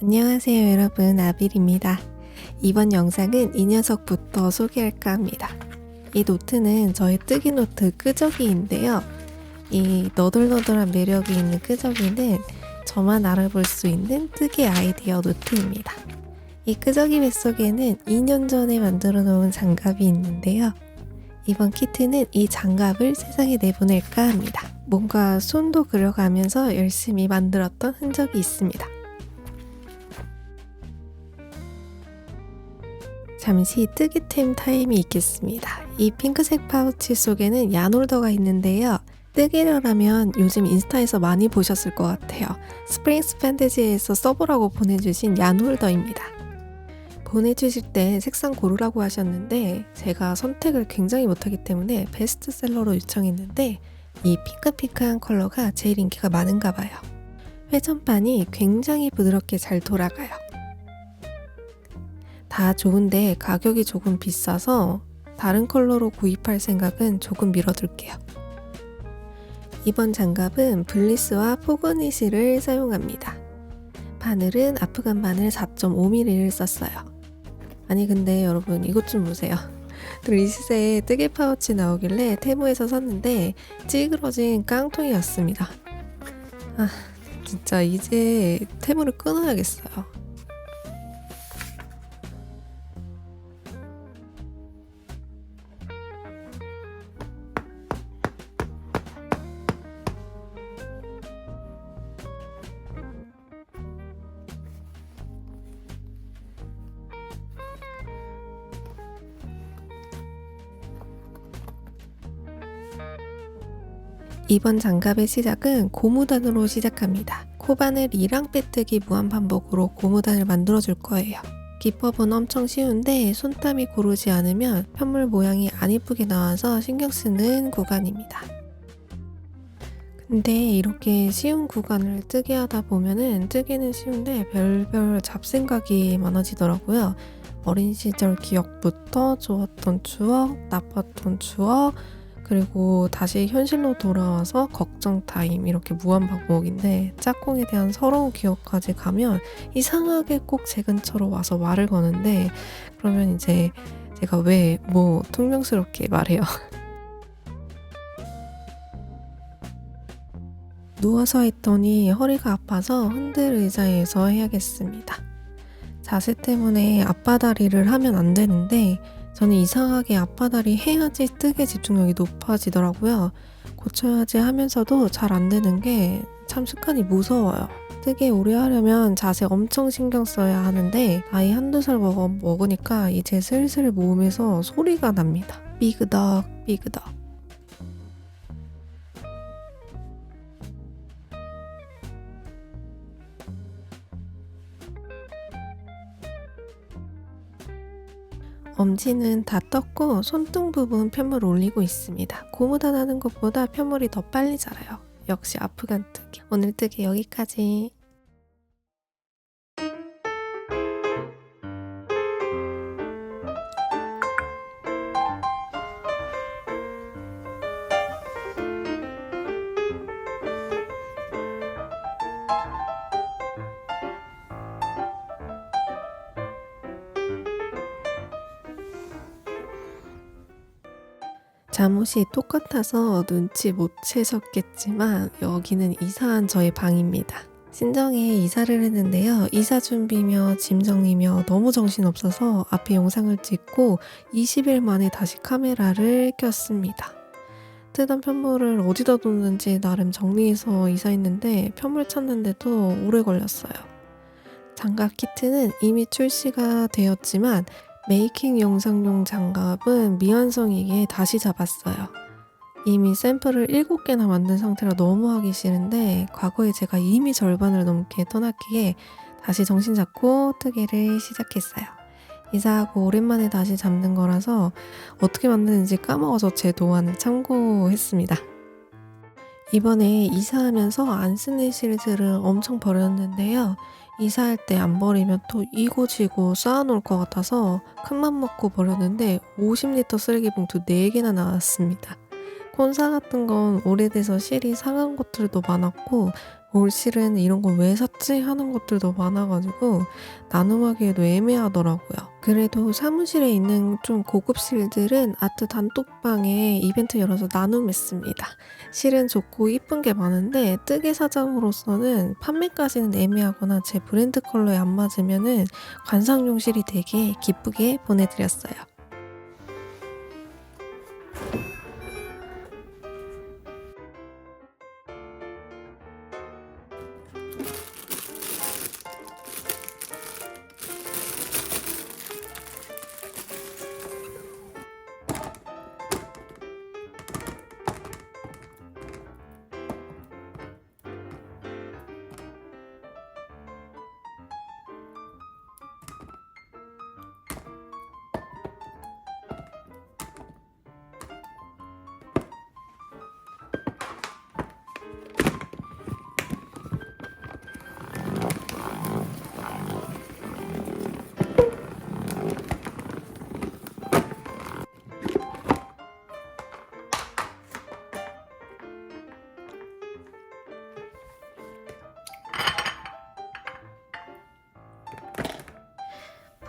안녕하세요 여러분, 아빌입니다. 이번 영상은 이 녀석부터 소개할까 합니다. 이 노트는 저의 뜨기 노트 끄적이인데요. 이 너덜너덜한 매력이 있는 끄적이는 저만 알아볼 수 있는 뜨기 아이디어 노트입니다. 이 끄적이 뱃속에는 2년 전에 만들어 놓은 장갑이 있는데요. 이번 키트는 이 장갑을 세상에 내보낼까 합니다. 뭔가 손도 그려가면서 열심히 만들었던 흔적이 있습니다. 잠시 뜨기템 타임이 있겠습니다. 이 핑크색 파우치 속에는 얀홀더가 있는데요. 뜨개려라면 요즘 인스타에서 많이 보셨을 것 같아요. 스프링스 판타지에서 써보라고 보내주신 얀홀더입니다. 보내주실 때 색상 고르라고 하셨는데 제가 선택을 굉장히 못하기 때문에 베스트셀러로 요청했는데 이 핑크핑크한 컬러가 제일 인기가 많은가 봐요. 회전판이 굉장히 부드럽게 잘 돌아가요. 다 좋은데 가격이 조금 비싸서 다른 컬러로 구입할 생각은 조금 미뤄둘게요. 이번 장갑은 블리스와 포그니시를 사용합니다. 바늘은 아프간 바늘 4.5mm를 썼어요. 아니 근데 여러분 이것 좀 보세요. 리시세에 뜨개 파우치 나오길래 테무에서 샀는데 찌그러진 깡통이었습니다. 아 진짜 이제 테무를 끊어야겠어요. 이번 장갑의 시작은 고무단으로 시작합니다. 코바늘이랑 빼뜨기 무한 반복으로 고무단을 만들어줄 거예요. 기법은 엄청 쉬운데 손땀이 고르지 않으면 편물 모양이 안 이쁘게 나와서 신경 쓰는 구간입니다. 근데 이렇게 쉬운 구간을 뜨게 하다 보면은 뜨기는 쉬운데 별별 잡생각이 많아지더라고요. 어린 시절 기억부터 좋았던 추억, 나빴던 추억, 그리고 다시 현실로 돌아와서 걱정 타임, 이렇게 무한 반복인데 짝꿍에 대한 서러운 기억까지 가면 이상하게 꼭 제 근처로 와서 말을 거는데 그러면 이제 제가 왜 퉁명스럽게 말해요. 누워서 했더니 허리가 아파서 흔들 의자에서 해야겠습니다. 자세 때문에 앞바다리를 하면 안 되는데 저는 이상하게 앞바다리 해야지 뜨개 집중력이 높아지더라고요. 고쳐야지 하면서도 잘 안 되는 게 참 습관이 무서워요. 뜨개 오래 하려면 자세 엄청 신경 써야 하는데 나이 한두 살 먹으니까 이제 슬슬 몸에서 소리가 납니다. 삐그덕 삐그덕. 엄지는 다 떴고 손등 부분 편물 올리고 있습니다. 고무단 하는 것보다 편물이 더 빨리 자라요. 역시 아프간 뜨기. 오늘 뜨기 여기까지. 잠옷이 똑같아서 눈치 못 채셨겠지만 여기는 이사한 저의 방입니다. 친정에 이사를 했는데요. 이사 준비며 짐 정리며 너무 정신없어서 앞에 영상을 찍고 20일 만에 다시 카메라를 켰습니다. 뜨던 편물을 어디다 뒀는지 나름 정리해서 이사했는데 편물 찾는데도 오래 걸렸어요. 장갑 키트는 이미 출시가 되었지만 메이킹 영상용 장갑은 미완성이기에 다시 잡았어요. 이미 샘플을 7개나 만든 상태라 너무 하기 싫은데 과거에 제가 이미 절반을 넘게 떠났기에 다시 정신 잡고 뜨개를 시작했어요. 이사하고 오랜만에 다시 잡는 거라서 어떻게 만드는지 까먹어서 제 도안을 참고했습니다. 이번에 이사하면서 안 쓰는 실들을 엄청 버렸는데요. 이사할 때 안 버리면 또 이고지고 쌓아놓을 것 같아서 큰맘 먹고 버렸는데 50리터 쓰레기 봉투 4개나 나왔습니다. 콘사 같은 건 오래돼서 실이 상한 것들도 많았고 올 실은 이런 거 왜 샀지 하는 것들도 많아가지고 나눔하기에도 애매하더라고요. 그래도 사무실에 있는 좀 고급 실들은 아트 단톡방에 이벤트 열어서 나눔했습니다. 실은 좋고 이쁜 게 많은데 뜨개 사장으로서는 판매까지는 애매하거나 제 브랜드 컬러에 안 맞으면은 관상용 실이 되게 기쁘게 보내드렸어요.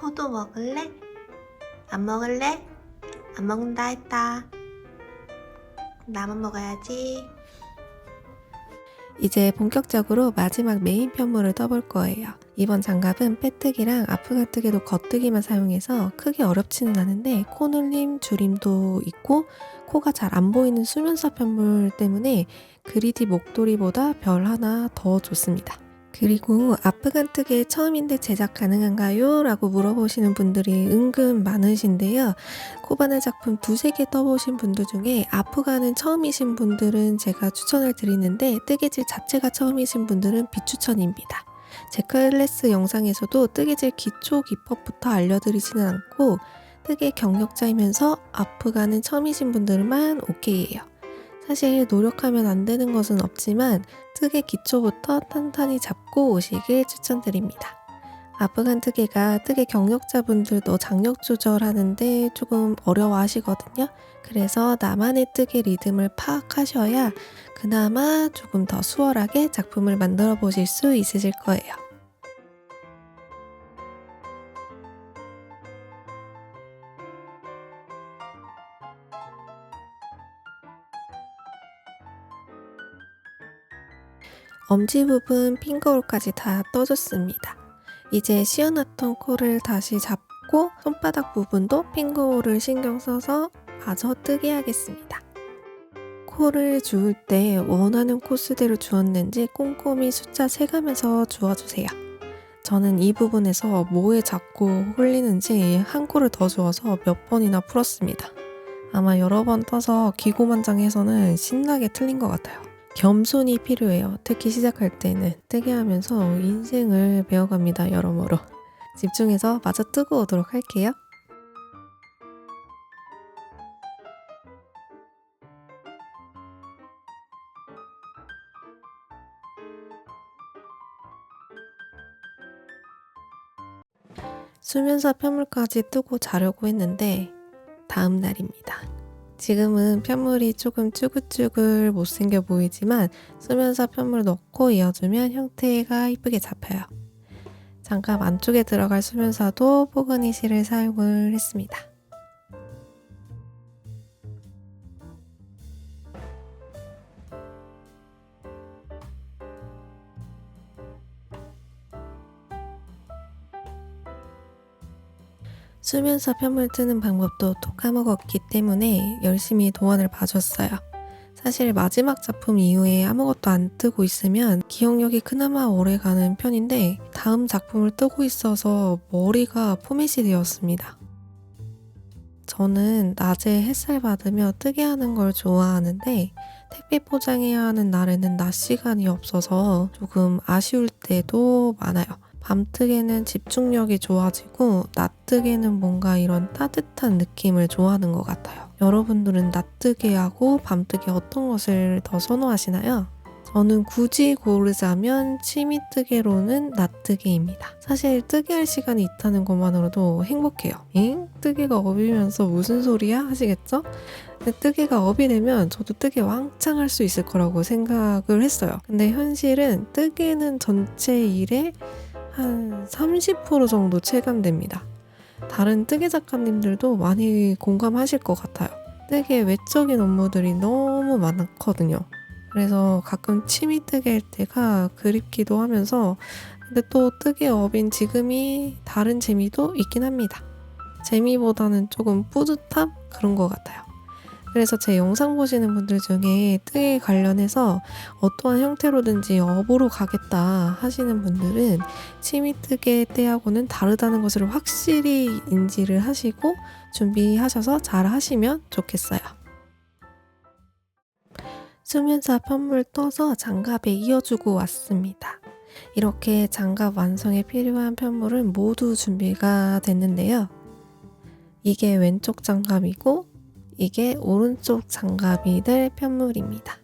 포도 먹을래? 안 먹을래? 안 먹는다 했다. 나만 먹어야지. 이제 본격적으로 마지막 메인 편물을 떠볼 거예요. 이번 장갑은 빼뜨기랑 아프가뜨기도 겉뜨기만 사용해서 크게 어렵지는 않은데 코눌림, 줄임도 있고 코가 잘 안 보이는 수면사 편물 때문에 그리디 목도리보다 별 하나 더 좋습니다. 그리고 아프간뜨기 처음인데 제작 가능한가요? 라고 물어보시는 분들이 은근 많으신데요. 코바늘 작품 2-3개 떠보신 분들 중에 아프간은 처음이신 분들은 제가 추천을 드리는데 뜨개질 자체가 처음이신 분들은 비추천입니다. 제 클래스 영상에서도 뜨개질 기초 기법부터 알려드리지는 않고 뜨개 경력자이면서 아프간은 처음이신 분들만 오케이예요. 사실 노력하면 안 되는 것은 없지만 뜨개 기초부터 탄탄히 잡고 오시길 추천드립니다. 아프간 뜨개가 뜨개 경력자분들도 장력 조절하는데 조금 어려워하시거든요. 그래서 나만의 뜨개 리듬을 파악하셔야 그나마 조금 더 수월하게 작품을 만들어 보실 수 있으실 거예요. 엄지 부분 핑거홀까지 다 떠줬습니다. 이제 씌워놨던 코를 다시 잡고 손바닥 부분도 핑거홀을 신경 써서 마저 뜨게 하겠습니다. 코를 주울 때 원하는 코스대로 주었는지 꼼꼼히 숫자 세가면서 주워주세요. 저는 이 부분에서 뭐에 자꾸 홀리는지 한 코를 더 주어서 몇 번이나 풀었습니다. 아마 여러 번 떠서 기고만장해서는 신나게 틀린 것 같아요. 겸손이 필요해요. 특히 시작할 때는 뜨게 하면서 인생을 배워갑니다. 여러모로 집중해서 마저 뜨고 오도록 할게요. 수면사 편물까지 뜨고 자려고 했는데 다음 날입니다. 지금은 편물이 조금 쭈글쭈글 못생겨 보이지만 수면사 편물 넣고 이어주면 형태가 이쁘게 잡혀요. 장갑 안쪽에 들어갈 수면사도 포그니 실을 사용을 했습니다. 수면사 편물 뜨는 방법도 또 까먹었기 때문에 열심히 도안을 봐줬어요. 사실 마지막 작품 이후에 아무것도 안 뜨고 있으면 기억력이 그나마 오래가는 편인데 다음 작품을 뜨고 있어서 머리가 포맷이 되었습니다. 저는 낮에 햇살 받으며 뜨개 하는 걸 좋아하는데 택배 포장해야 하는 날에는 낮 시간이 없어서 조금 아쉬울 때도 많아요. 밤뜨개는 집중력이 좋아지고 낮뜨개는 뭔가 이런 따뜻한 느낌을 좋아하는 것 같아요. 여러분들은 낮뜨개하고 밤뜨개 어떤 것을 더 선호하시나요? 저는 굳이 고르자면 취미뜨개로는 낮뜨개입니다. 사실 뜨개할 시간이 있다는 것만으로도 행복해요. 엥? 뜨개가 업이면서 무슨 소리야? 하시겠죠? 근데 뜨개가 업이 되면 저도 뜨개 왕창 할 수 있을 거라고 생각을 했어요. 근데 현실은 뜨개는 전체 일의 한 30% 정도 체감됩니다. 다른 뜨개 작가님들도 많이 공감하실 것 같아요. 뜨개 외적인 업무들이 너무 많거든요. 그래서 가끔 취미 뜨개 할 때가 그립기도 하면서 근데 또 뜨개 업인 지금이 다른 재미도 있긴 합니다. 재미보다는 조금 뿌듯함? 그런 것 같아요. 그래서 제 영상 보시는 분들 중에 뜨개 관련해서 어떠한 형태로든지 업으로 가겠다 하시는 분들은 취미 뜨개 때하고는 다르다는 것을 확실히 인지를 하시고 준비하셔서 잘 하시면 좋겠어요. 수면사 편물 떠서 장갑에 이어주고 왔습니다. 이렇게 장갑 완성에 필요한 편물은 모두 준비가 됐는데요. 이게 왼쪽 장갑이고 이게 오른쪽 장갑이 될 편물입니다.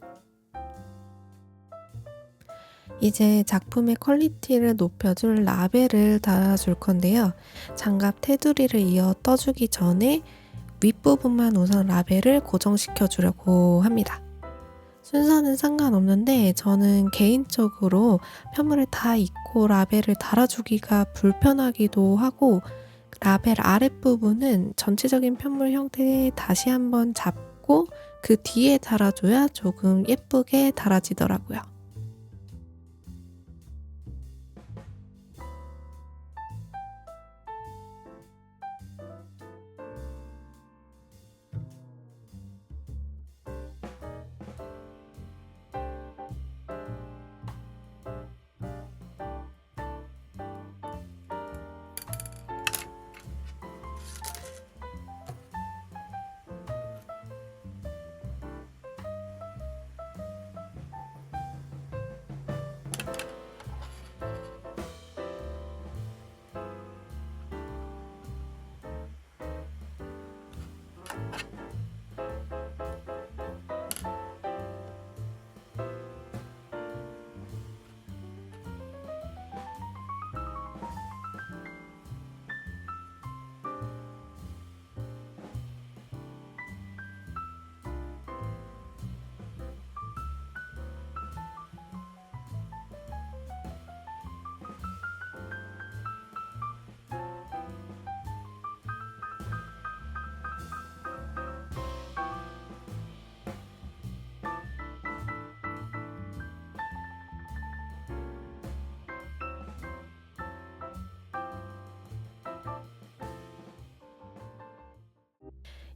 이제 작품의 퀄리티를 높여줄 라벨을 달아줄 건데요. 장갑 테두리를 이어 떠주기 전에 윗부분만 우선 라벨을 고정시켜 주려고 합니다. 순서는 상관없는데 저는 개인적으로 편물을 다 입고 라벨을 달아주기가 불편하기도 하고 라벨 아랫부분은 전체적인 편물 형태에 다시 한번 잡고 그 뒤에 달아줘야 조금 예쁘게 달아지더라고요.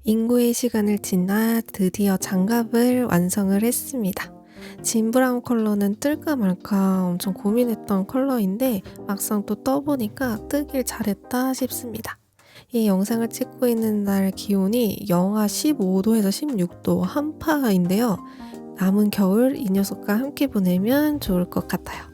인고의 시간을 지나 드디어 장갑을 완성을 했습니다. 진 브라운 컬러는 뜰까 말까 엄청 고민했던 컬러인데 막상 또 떠보니까 뜨길 잘했다 싶습니다. 이 영상을 찍고 있는 날 기온이 영하 15도에서 16도 한파인데요. 남은 겨울 이 녀석과 함께 보내면 좋을 것 같아요.